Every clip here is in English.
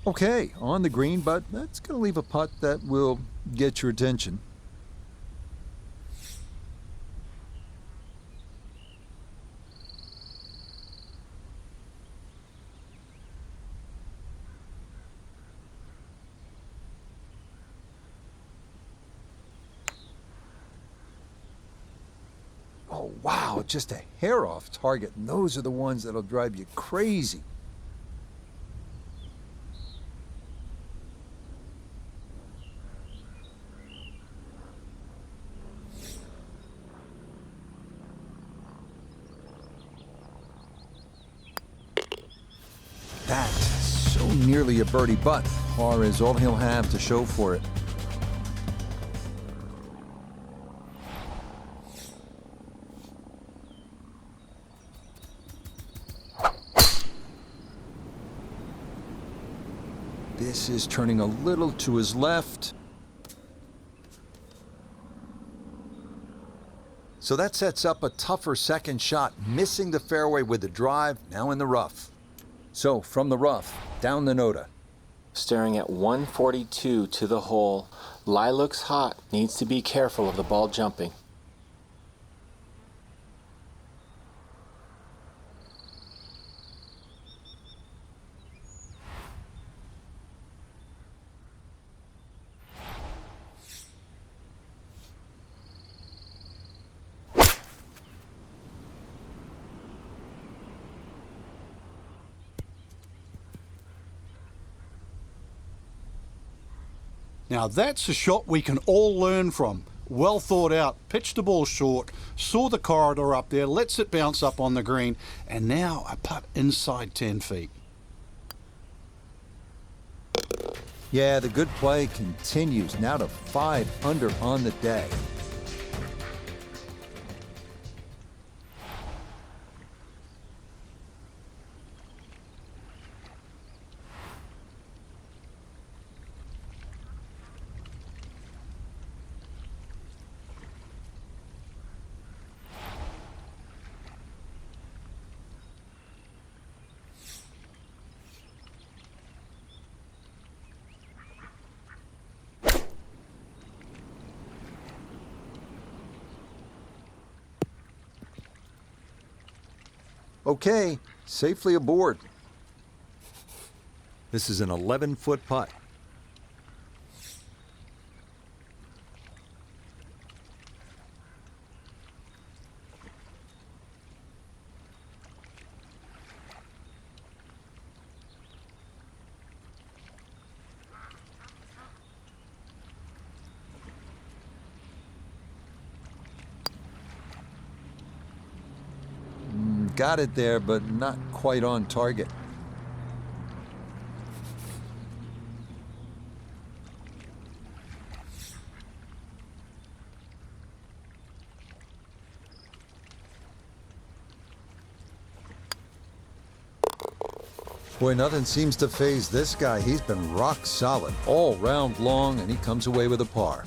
Okay, on the green, but that's going to leave a putt that will get your attention. Oh, wow, just a hair off target. And those are the ones that'll drive you crazy. That's so nearly a birdie, but par is all he'll have to show for it. This is turning a little to his left. So that sets up a tougher second shot, missing the fairway with the drive, now in the rough. So from the rough, down the Nota. Staring at 142 to the hole. Lie looks hot, needs to be careful of the ball jumping. Now that's a shot we can all learn from. Well thought out, pitched the ball short, saw the corridor up there, lets it bounce up on the green, and now a putt inside 10 feet. Yeah, the good play continues, now to 5 under on the day. Okay, safely aboard. This is an 11-foot putt. Got it there, but not quite on target. Boy, nothing seems to faze this guy. He's been rock solid all round long, and he comes away with a par.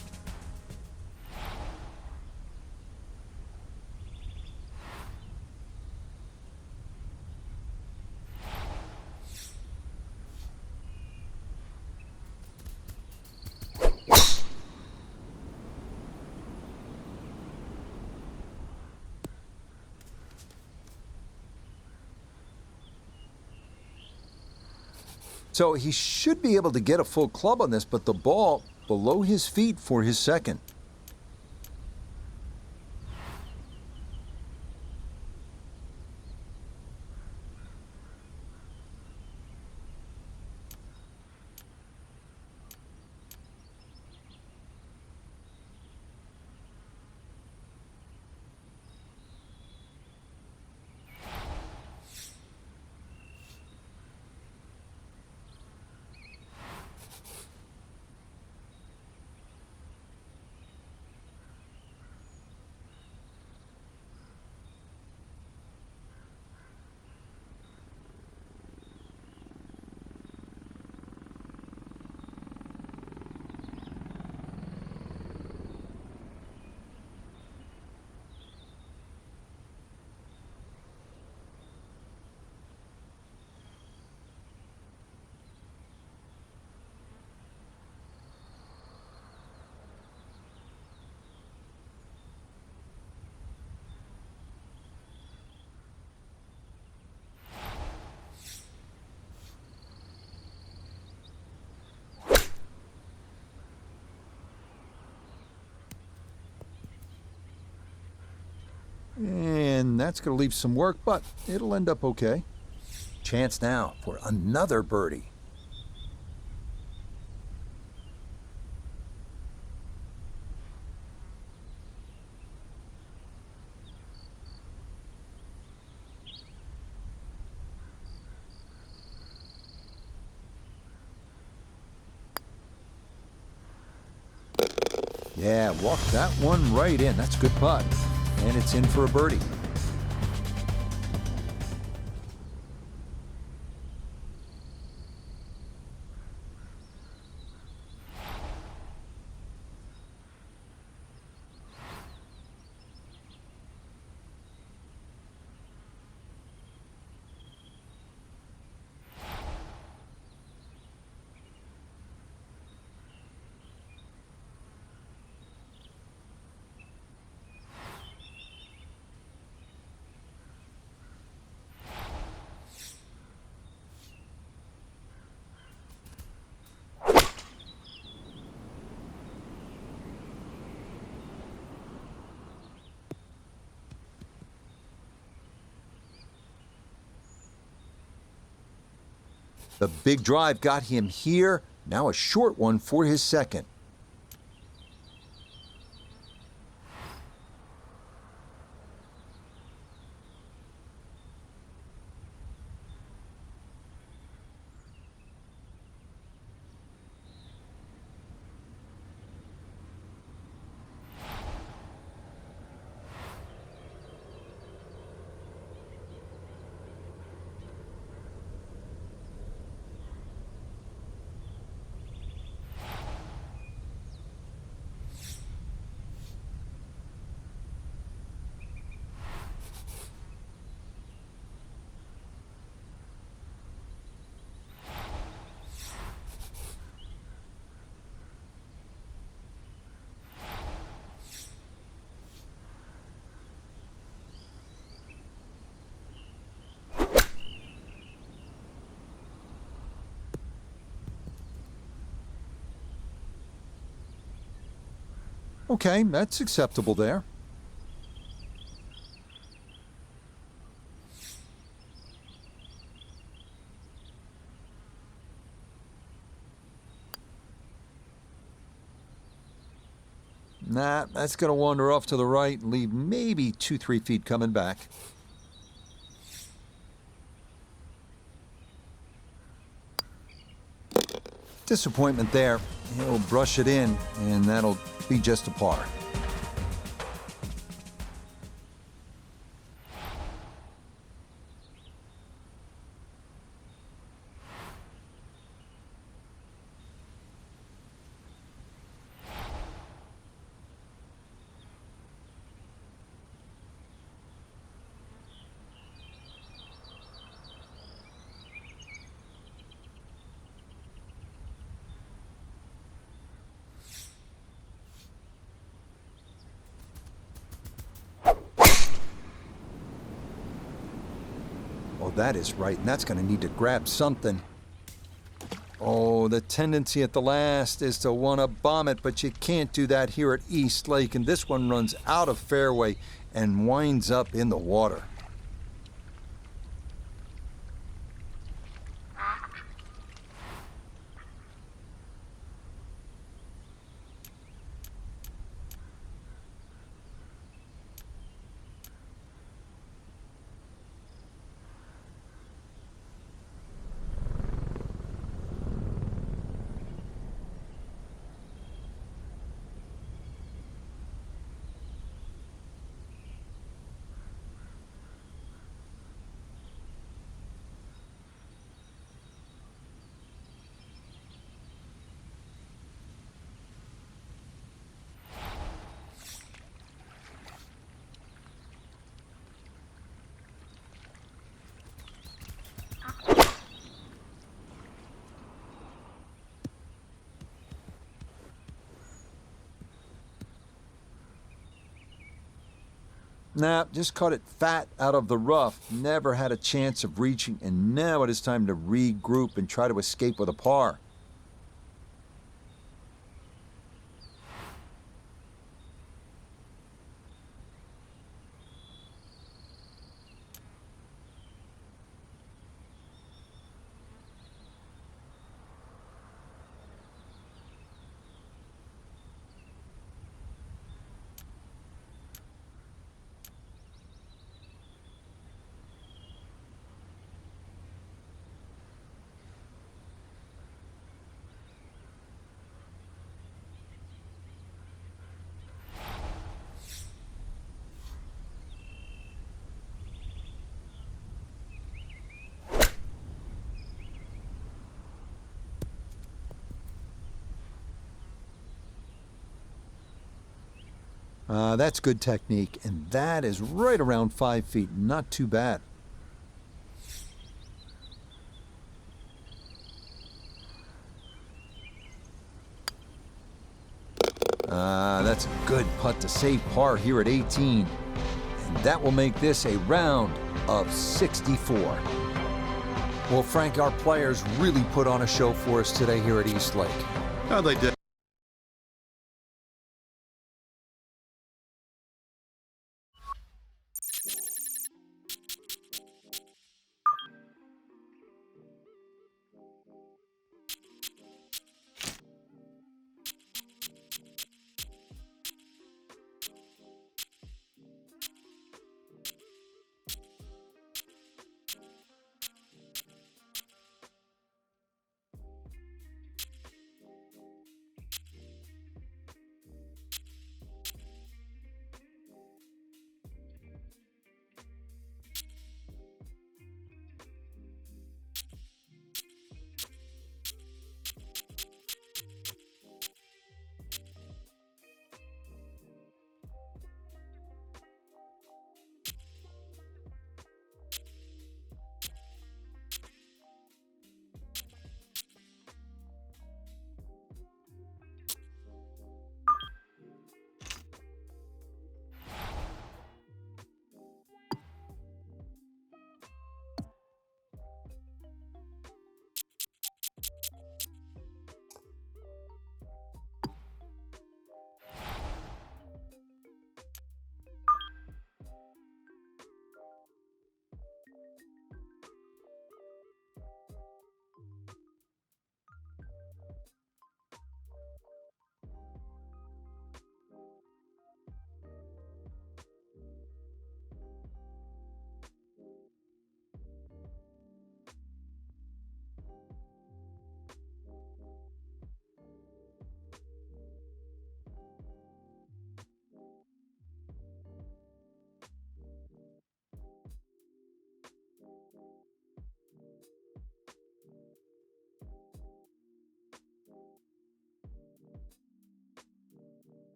So he should be able to get a full club on this, but the ball below his feet for his second. And that's going to leave some work, but it'll end up okay. Chance now for another birdie. Yeah, walk that one right in. That's a good putt. And it's in for a birdie. The big drive got him here. Now a short one for his second. Okay, that's acceptable there. Nah, that's going to wander off to the right and leave maybe 2-3 feet coming back. Disappointment there. He'll brush it in, and that'll be just a par. Oh, that is right, and that's going to need to grab something. Oh, the tendency at the last is to want to bomb it, but you can't do that here at East Lake, and this one runs out of fairway and winds up in the water. Nah, just caught it fat out of the rough. Never had a chance of reaching, and now it is time to regroup and try to escape with a par. That's good technique, and that is right around 5 feet. Not too bad. That's a good putt to save par here at 18. And that will make this a round of 64. Well, Frank, our players really put on a show for us today here at East Lake. Oh, they did.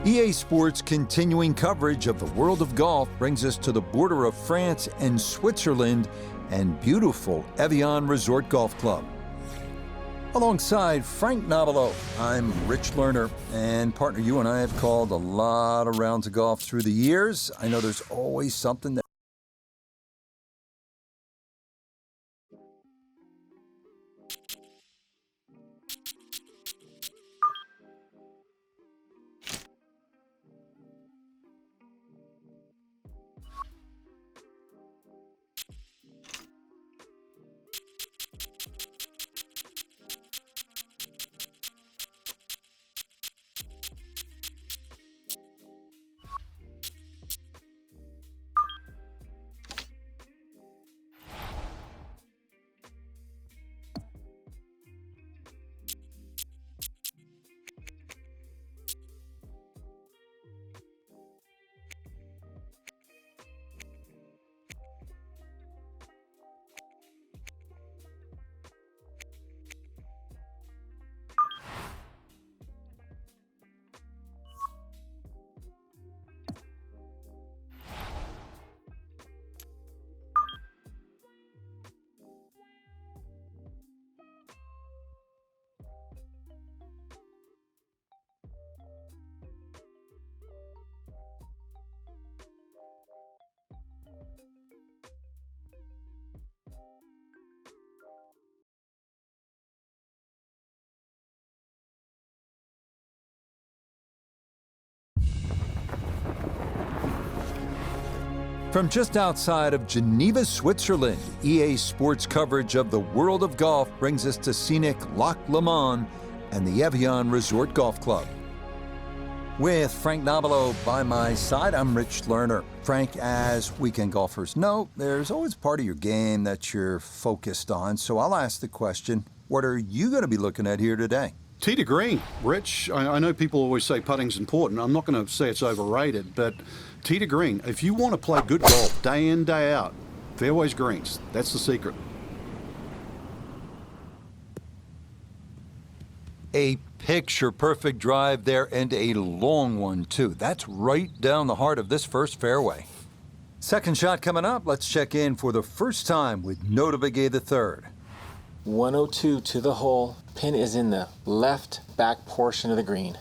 EA Sports' continuing coverage of the world of golf brings us to the border of France and Switzerland and beautiful Evian Resort Golf Club. Alongside Frank Nobilo, I'm Rich Lerner, and partner, you and I have called a lot of rounds of golf through the years. I know there's always something that From just outside of Geneva, Switzerland, EA Sports coverage of the world of golf brings us to scenic Lac Le Mans and the Evian Resort Golf Club. With Frank Nobilo by my side, I'm Rich Lerner. Frank, as weekend golfers know, there's always part of your game that you're focused on, so I'll ask the question, what are you going to be looking at here today? Tee to green, Rich. I know people always say putting's important. I'm not going to say it's overrated, but tee to green, if you want to play good golf day in, day out, fairways greens, that's the secret. A picture-perfect drive there and a long one, too. That's right down the heart of this first fairway. Second shot coming up. Let's check in for the first time with Nota Begay III. 102 to the hole. Pin is in the left back portion of the green.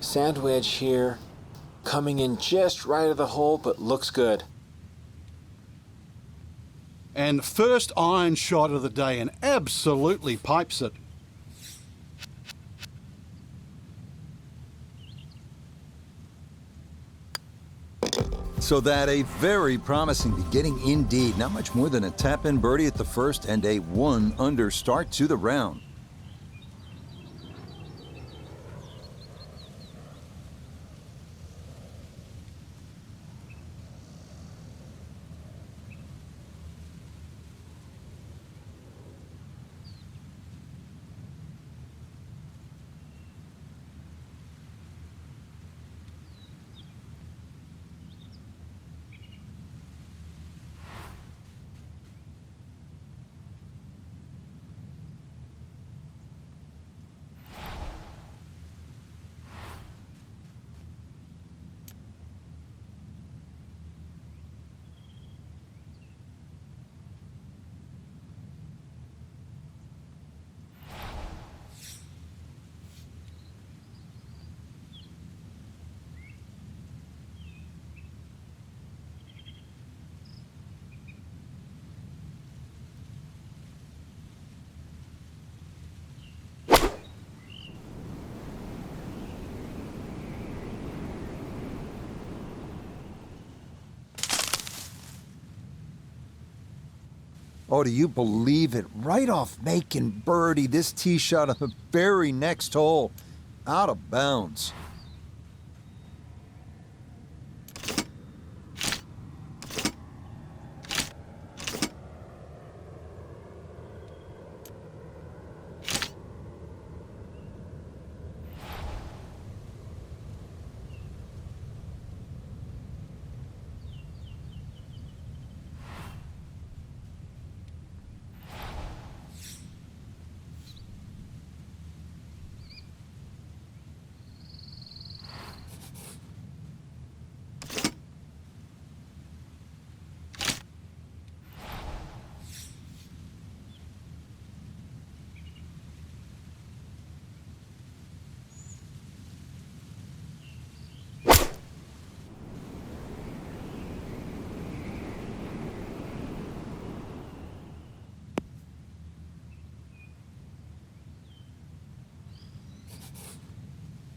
Sand wedge here, coming in just right of the hole, but looks good. And first iron shot of the day, and absolutely pipes it. So that a very promising beginning indeed. Not much more than a tap-in birdie at the first and a 1-under start to the round. Oh, do you believe it? Right off making birdie, this tee shot on the very next hole. Out of bounds.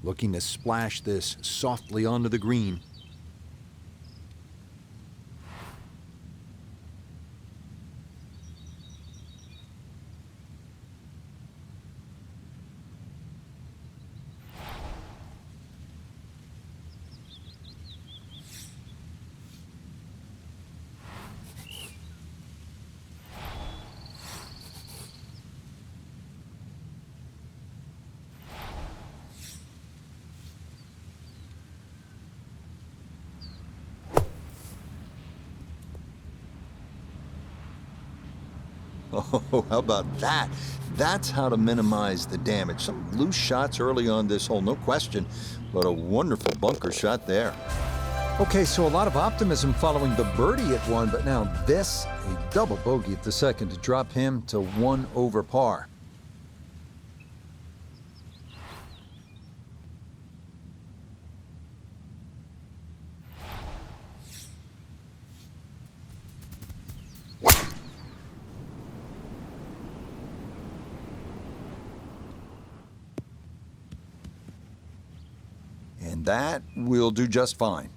Looking to splash this softly onto the green. Oh, how about that? That's how to minimize the damage. Some loose shots early on this hole, no question, but a wonderful bunker shot there. Okay, so a lot of optimism following the birdie at 1, but now this, a double bogey at the second to drop him to 1 over par. And that will do just fine.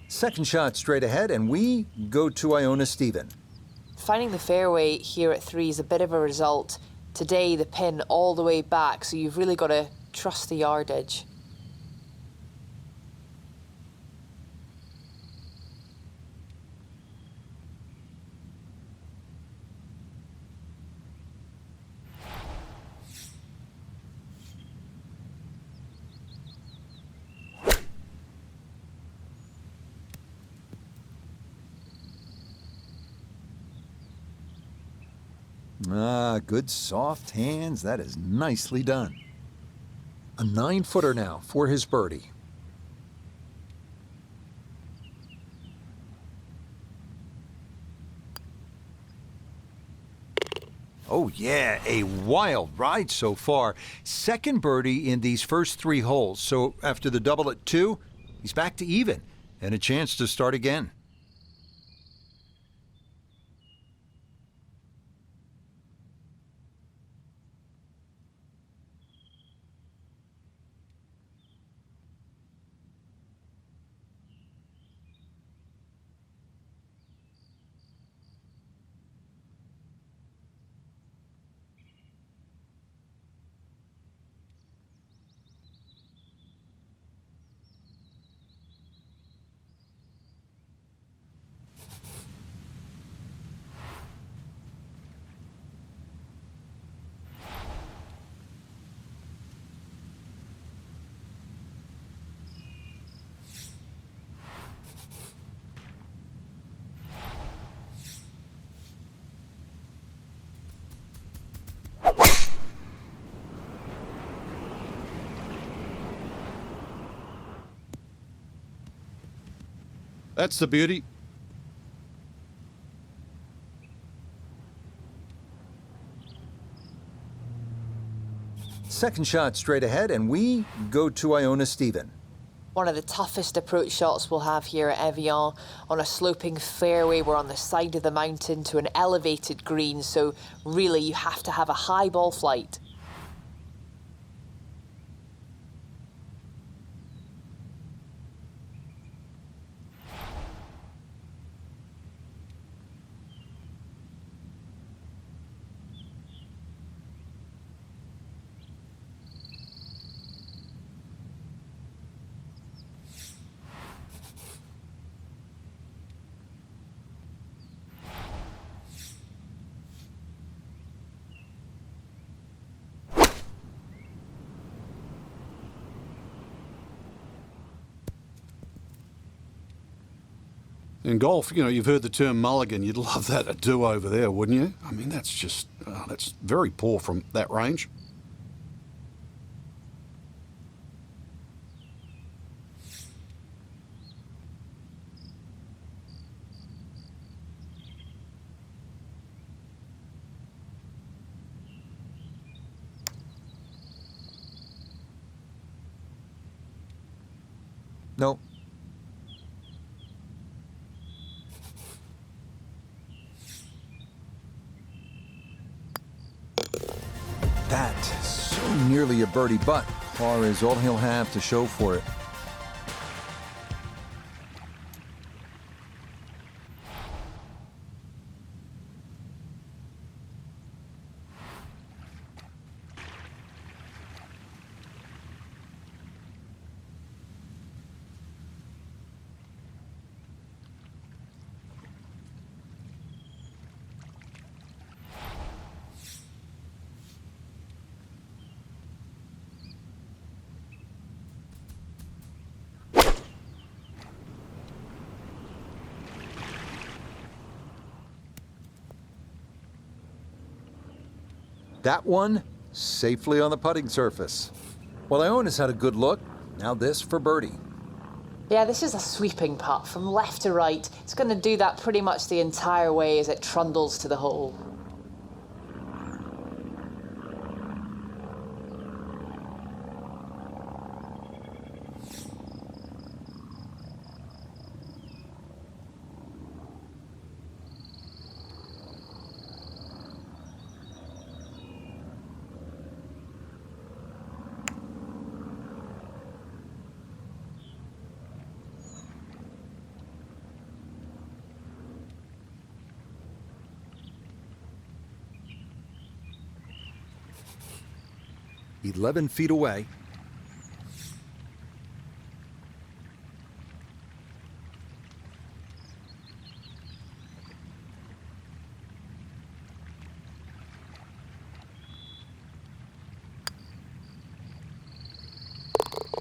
Second shot straight ahead, and we go to Iona Steven. Finding the fairway here at 3 is a bit of a result. Today, the pin all the way back, so you've really got to trust the yardage. Ah, good soft hands. That is nicely done. A 9-footer now for his birdie. Oh yeah, a wild ride so far. Second birdie in these first 3 holes. So after the double at 2, he's back to even and a chance to start again. That's the beauty. Second shot straight ahead, and we go to Iona Steven. One of the toughest approach shots we'll have here at Evian. On a sloping fairway, we're on the side of the mountain to an elevated green, so really you have to have a high ball flight. In golf, you know, you've heard the term mulligan. You'd love that, a do-over there, wouldn't you? I mean, that's just, that's very poor from that range. Nope. That, so nearly a birdie, but par is all he'll have to show for it. That one safely on the putting surface. Well, Iona's had a good look. Now this for birdie. Yeah, this is a sweeping putt from left to right. It's going to do that pretty much the entire way as it trundles to the hole. "11 feet away."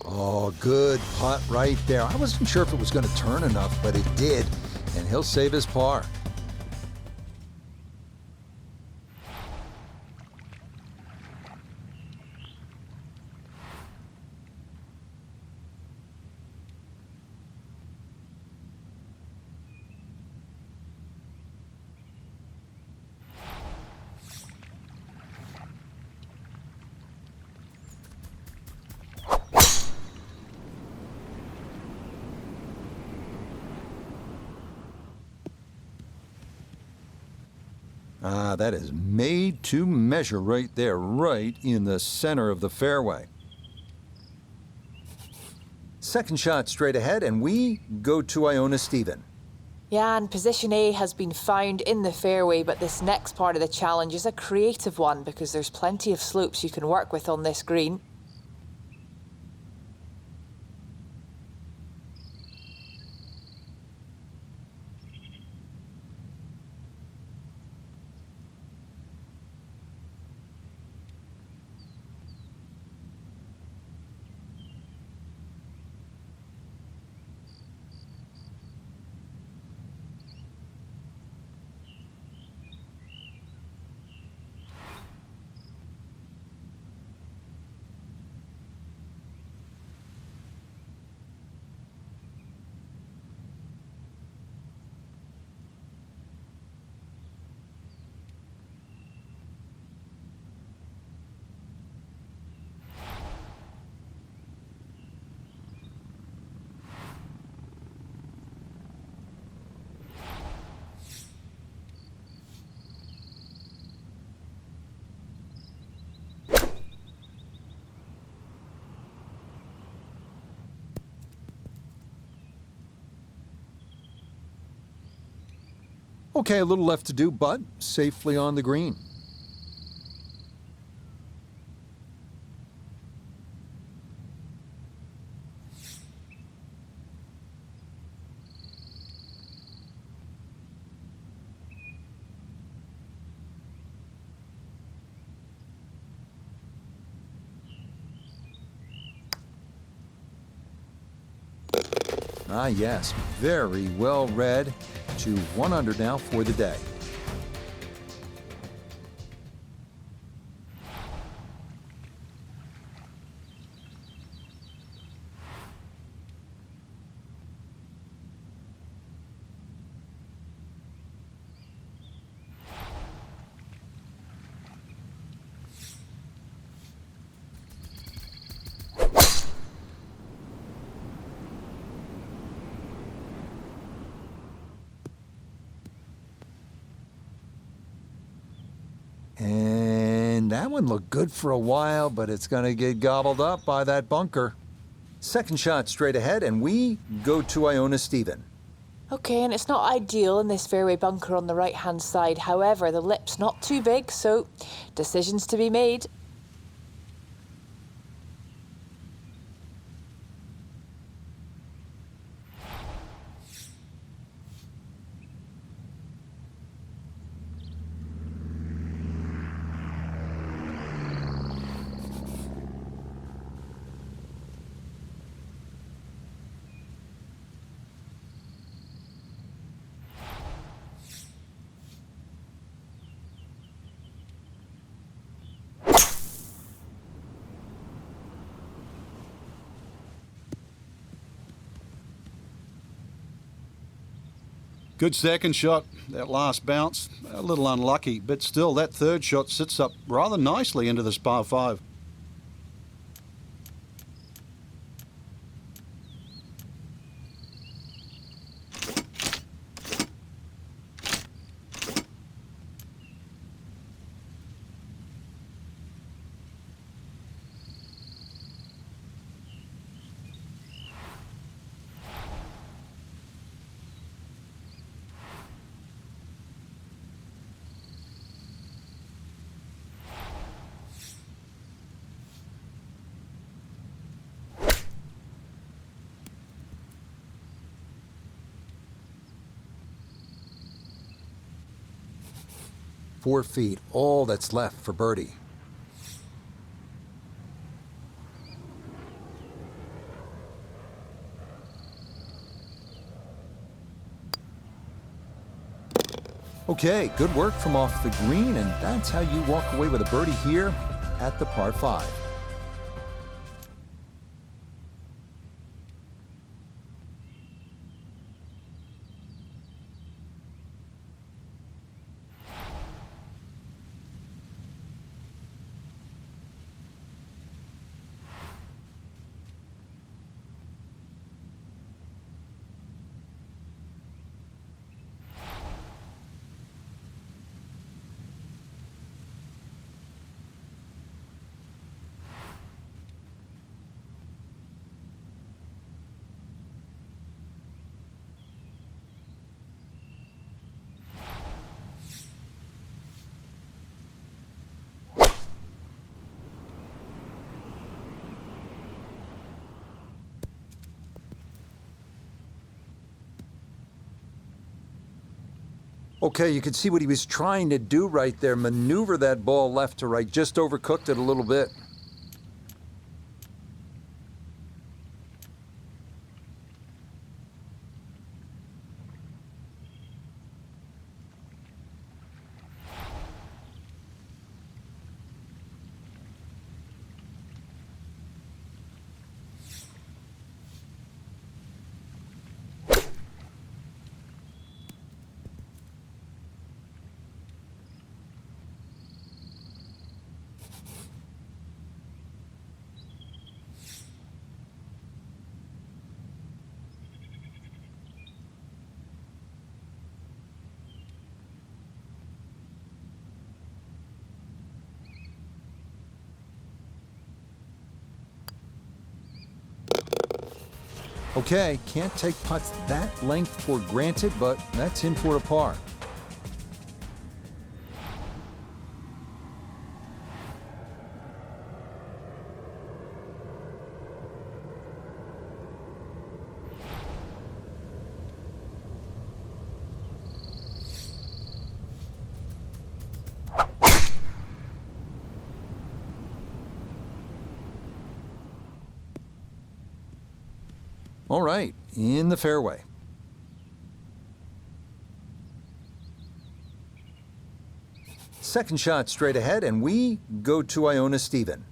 Oh, good putt right there. I wasn't sure if it was going to turn enough, but it did, and he'll save his par. Ah, that is made to measure right there, right in the center of the fairway. Second shot straight ahead, and we go to Iona Stephen. Yeah, and position A has been found in the fairway, but this next part of the challenge is a creative one because there's plenty of slopes you can work with on this green. Okay, a little left to do, but safely on the green. Ah, yes, very well read. To 1 under now for the day. And that one looked good for a while, but it's going to get gobbled up by that bunker. Second shot straight ahead, and we go to Iona Stephen. Okay, and it's not ideal in this fairway bunker on the right-hand side. However, the lip's not too big, so decisions to be made. Good second shot. That last bounce, a little unlucky, but still that third shot sits up rather nicely into this par 5. Four feet, all that's left for birdie. Okay, good work from off the green, and that's how you walk away with a birdie here at the par 5. Okay, you could see what he was trying to do right there. Maneuver that ball left to right. Just overcooked it a little bit. Okay, can't take putts that length for granted, but that's in for a par. All right, in the fairway. Second shot straight ahead, and we go to Iona Stephen.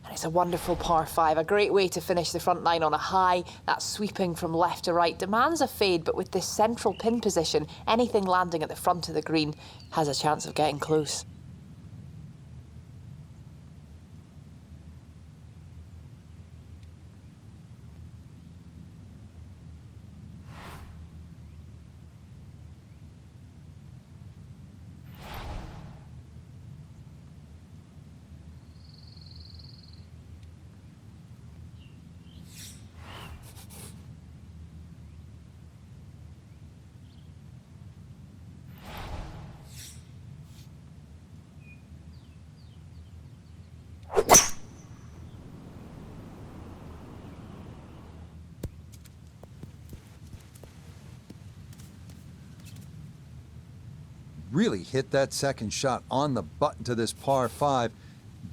And it's a wonderful par 5, a great way to finish the front nine on a high. That sweeping from left to right demands a fade, but with this central pin position, anything landing at the front of the green has a chance of getting close. Really hit that second shot on the button to this par 5,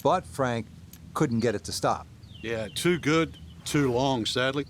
but Frank couldn't get it to stop. Yeah, too good, too long, sadly.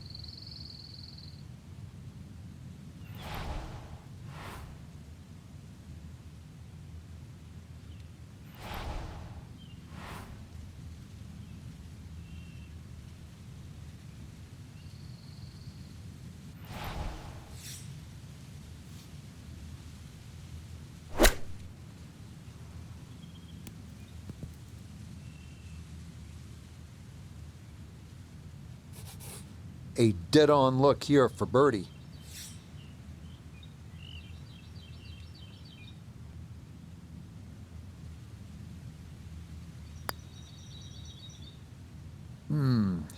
a dead-on look here for birdie.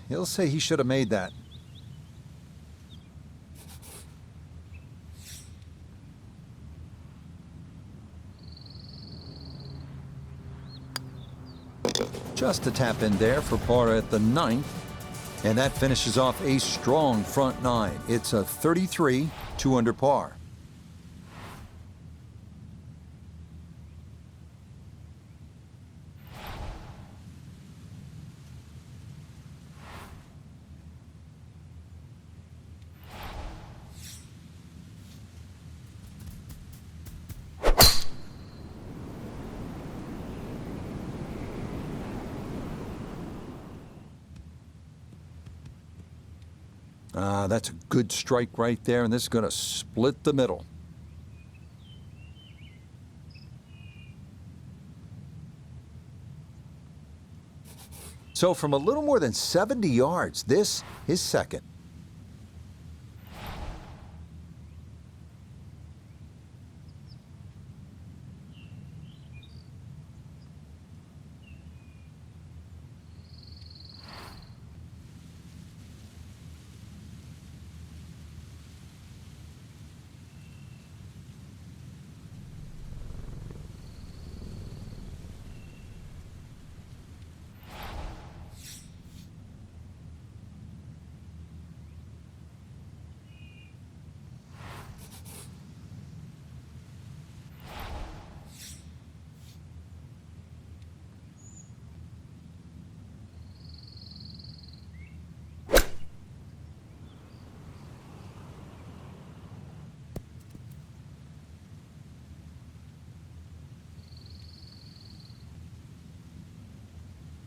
He'll say he should have made that. Just a tap in there for par at the 9th. And that finishes off a strong front 9. It's a 33, 2 under par. That's a good strike right there, and this is going to split the middle. So from a little more than 70 yards, this is second.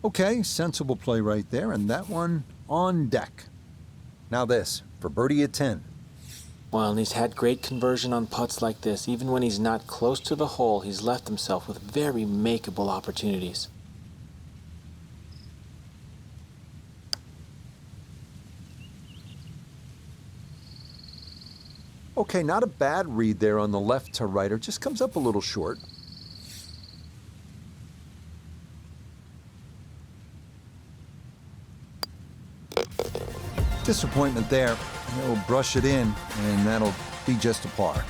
Okay, sensible play right there, and that one on deck. Now this, for birdie at 10. Well, and he's had great conversion on putts like this. Even when he's not close to the hole, he's left himself with very makeable opportunities. Okay, not a bad read there on the left to righter, just comes up a little short. Disappointment there. He'll brush it in, and that'll be just a par.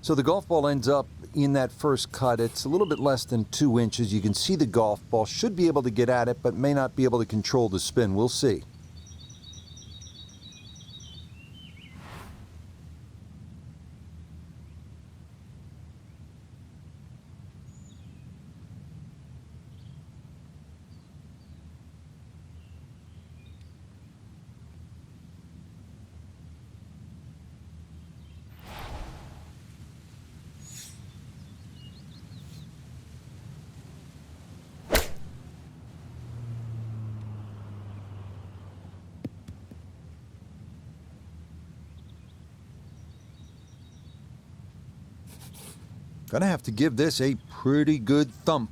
So the golf ball ends up in that first cut. It's a little bit less than 2 inches. You can see the golf ball. Should be able to get at it, but may not be able to control the spin. We'll see. Gonna have to give this a pretty good thump.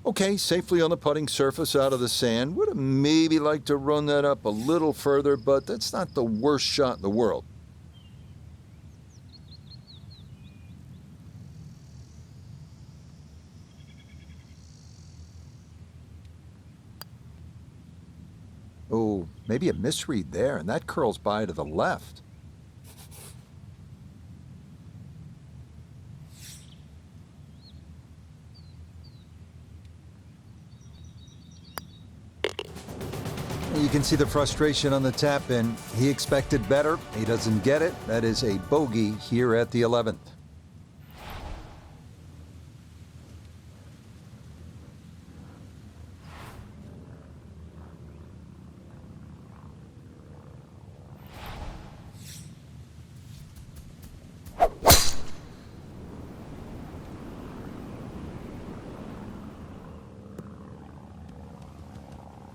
Okay, safely on the putting surface out of the sand. Would have maybe liked to run that up a little further, but that's not the worst shot in the world. Oh, maybe a misread there, and that curls by to the left. You can see the frustration on the tap-in. He expected better. He doesn't get it. That is a bogey here at the 11th.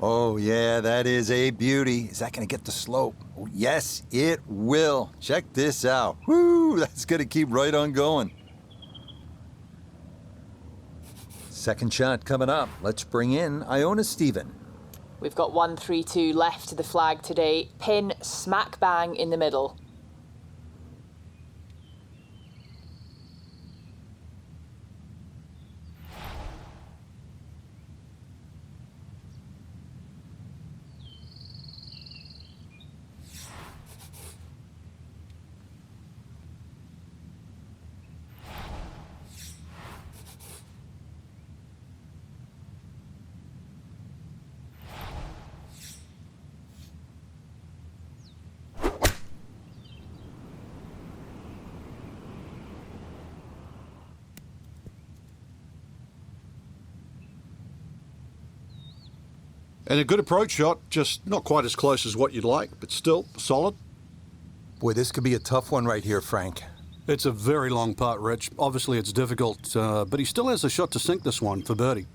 Oh, yeah, that is a beauty. Is that going to get the slope? Oh, yes, it will. Check this out. Woo, that's going to keep right on going. Second shot coming up. Let's bring in Iona Stephen. We've got 1-3-2 left to the flag today. Pin smack bang in the middle. And a good approach shot, just not quite as close as what you'd like, but still solid. Boy, this could be a tough one right here, Frank. It's a very long putt, Rich. Obviously, it's difficult, but he still has a shot to sink this one for birdie.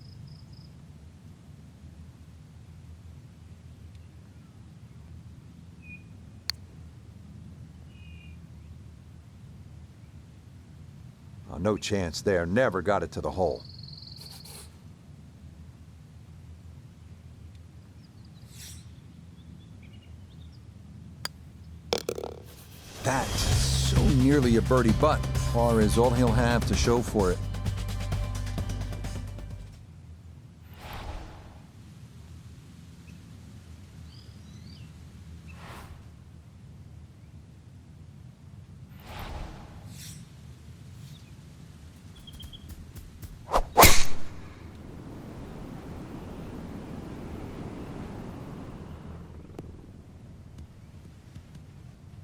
Oh, no chance there. Never got it to the hole. That's so nearly a birdie putt. Par is all he'll have to show for it.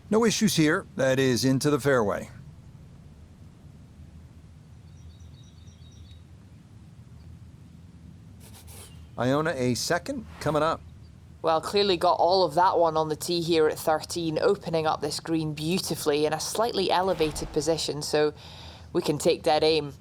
No issues here. That is into the fairway. Iona, a second coming up. Well, clearly got all of that one on the tee here at 13, opening up this green beautifully in a slightly elevated position, so we can take dead aim.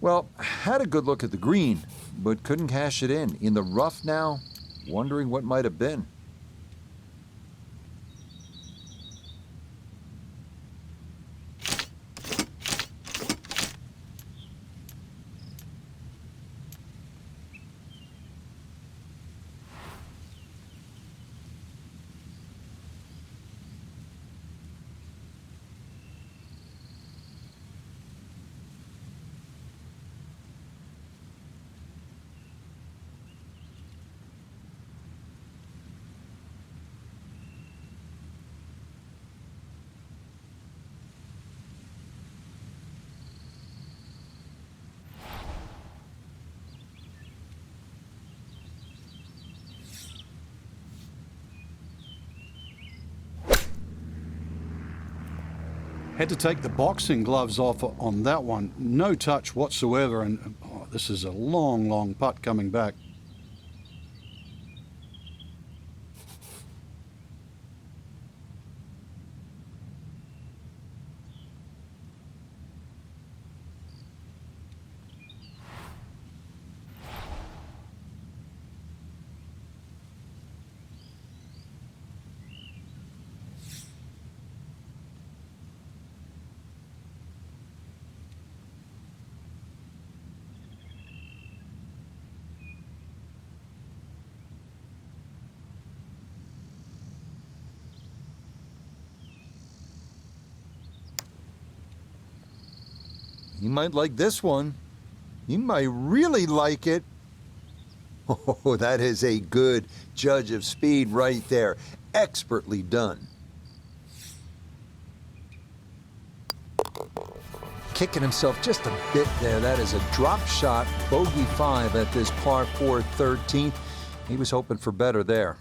Well, had a good look at the green, but couldn't cash it in. In the rough now, wondering what might have been. Had to take the boxing gloves off on that one. No touch whatsoever, and oh, this is a long, long putt coming back. he might like this one. He might really like it. Oh, that is a good judge of speed right there. Expertly done. Kicking himself just a bit there. That is a drop shot, bogey 5 at this par 4 13th. He was hoping for better there.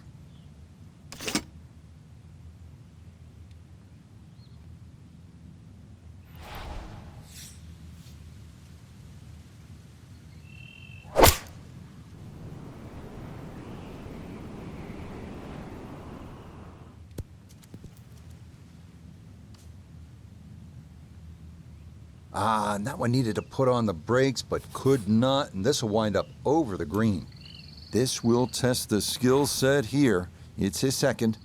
And that one needed to put on the brakes, but could not, and this will wind up over the green. This will test the skill set here. It's his second.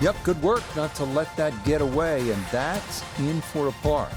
Yep, good work not to let that get away, and that's in for a par.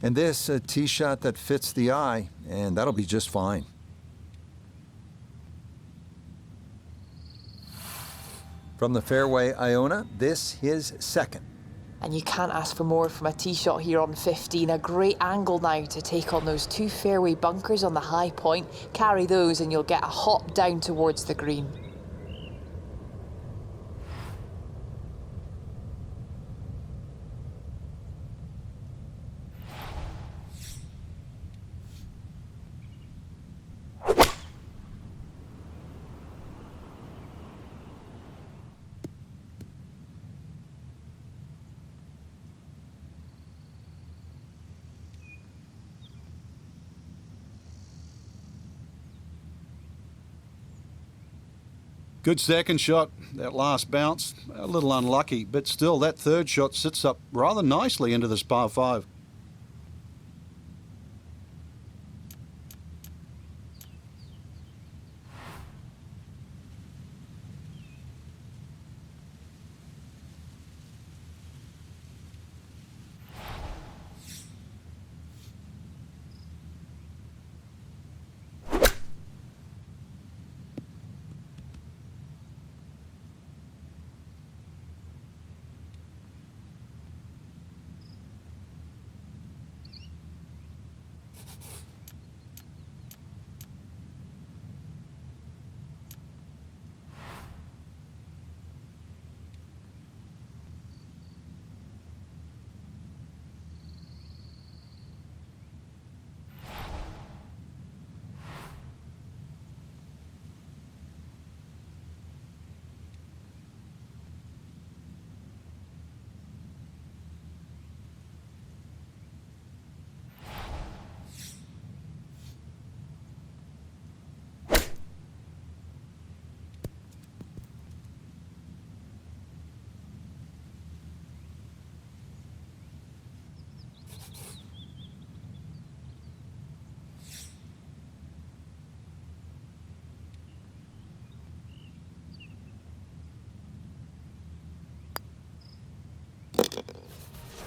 And this, a tee shot that fits the eye, and that'll be just fine. From the fairway, Iona, this his second. And you can't ask for more from a tee shot here on 15. A great angle now to take on those two fairway bunkers on the high point. Carry those and you'll get a hop down towards the green. Good second shot. That last bounce, a little unlucky, but still that third shot sits up rather nicely into this par 5.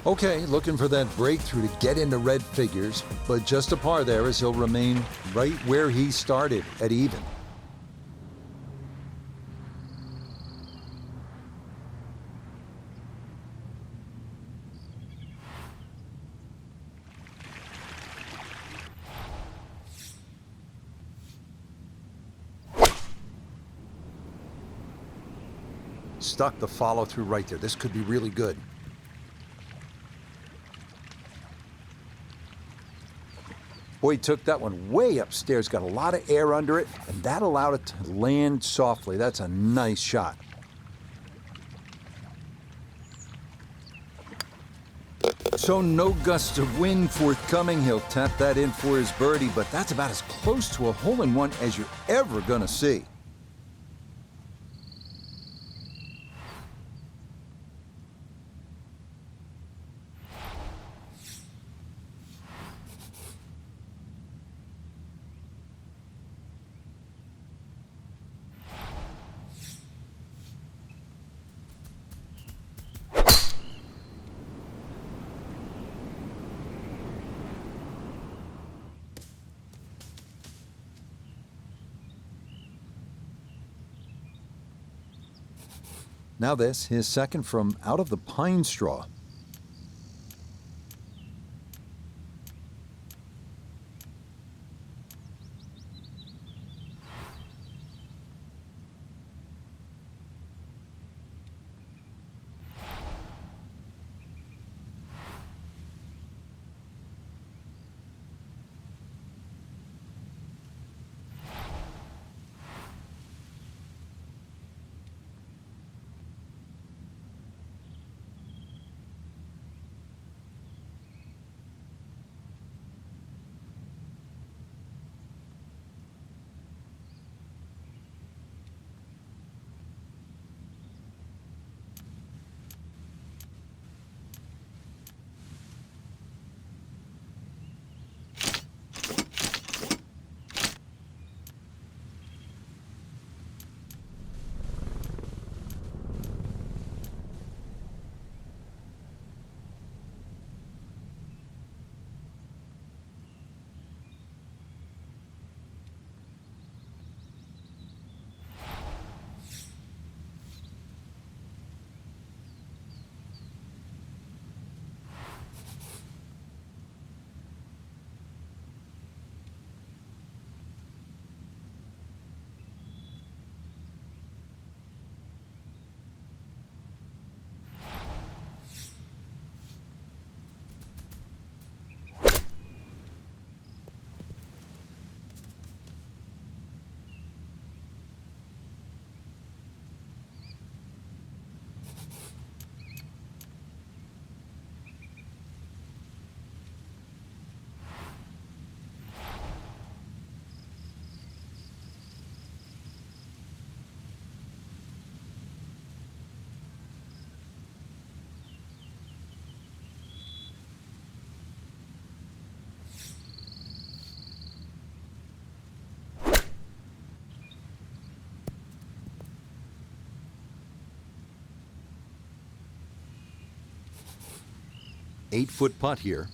Okay, looking for that breakthrough to get into red figures, but just a par there as he'll remain right where he started at even. Stuck the follow through right there. This could be really good. Boy, he took that one way upstairs, got a lot of air under it, and that allowed it to land softly. That's a nice shot. So no gusts of wind forthcoming. He'll tap that in for his birdie, but that's about as close to a hole-in-one as you're ever gonna see. Now this, his second from out of the pine straw. Eight-foot putt here.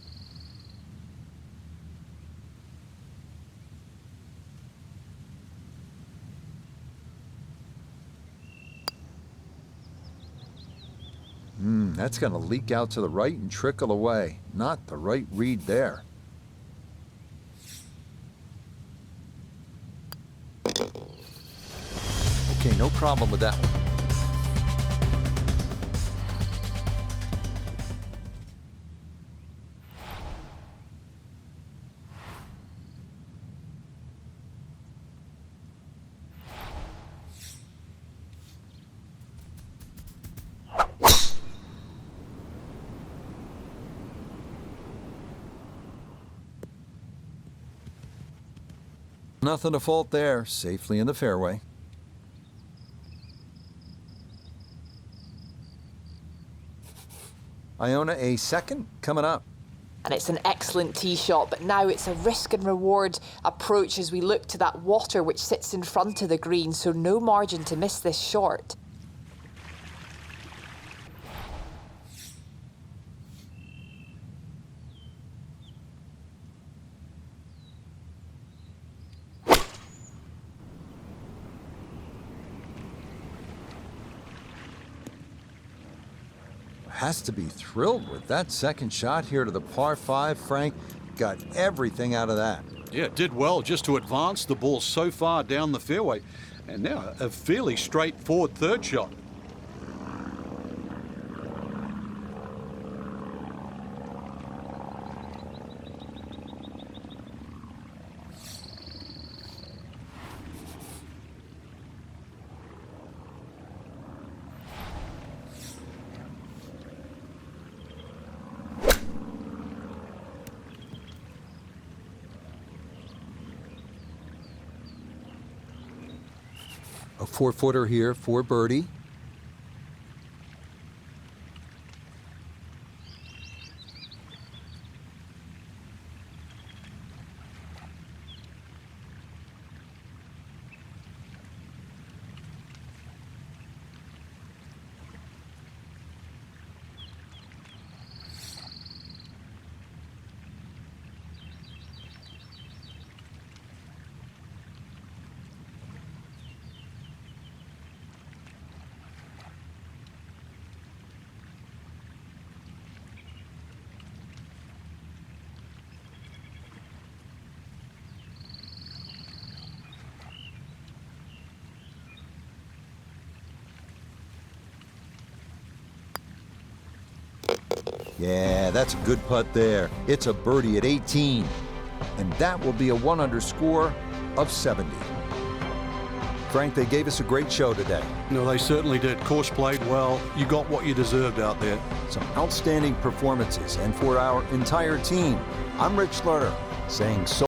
That's going to leak out to the right and trickle away. Not the right read there. Okay, no problem with that one. Nothing to fault there, safely in the fairway. Iona, a second coming up. And it's an excellent tee shot, but now it's a risk and reward approach as we look to that water which sits in front of the green, so no margin to miss this short. Has to be thrilled with that second shot here to the par 5, Frank. Got everything out of that. Yeah, it did well just to advance the ball so far down the fairway. And now a fairly straightforward third shot. A 4-footer here for birdie. Yeah, that's a good putt there. It's a birdie at 18. And that will be a 1-under score of 70. Frank, they gave us a great show today. No, they certainly did. Course played well. You got what you deserved out there. Some outstanding performances. And for our entire team, I'm Rich Lerner saying so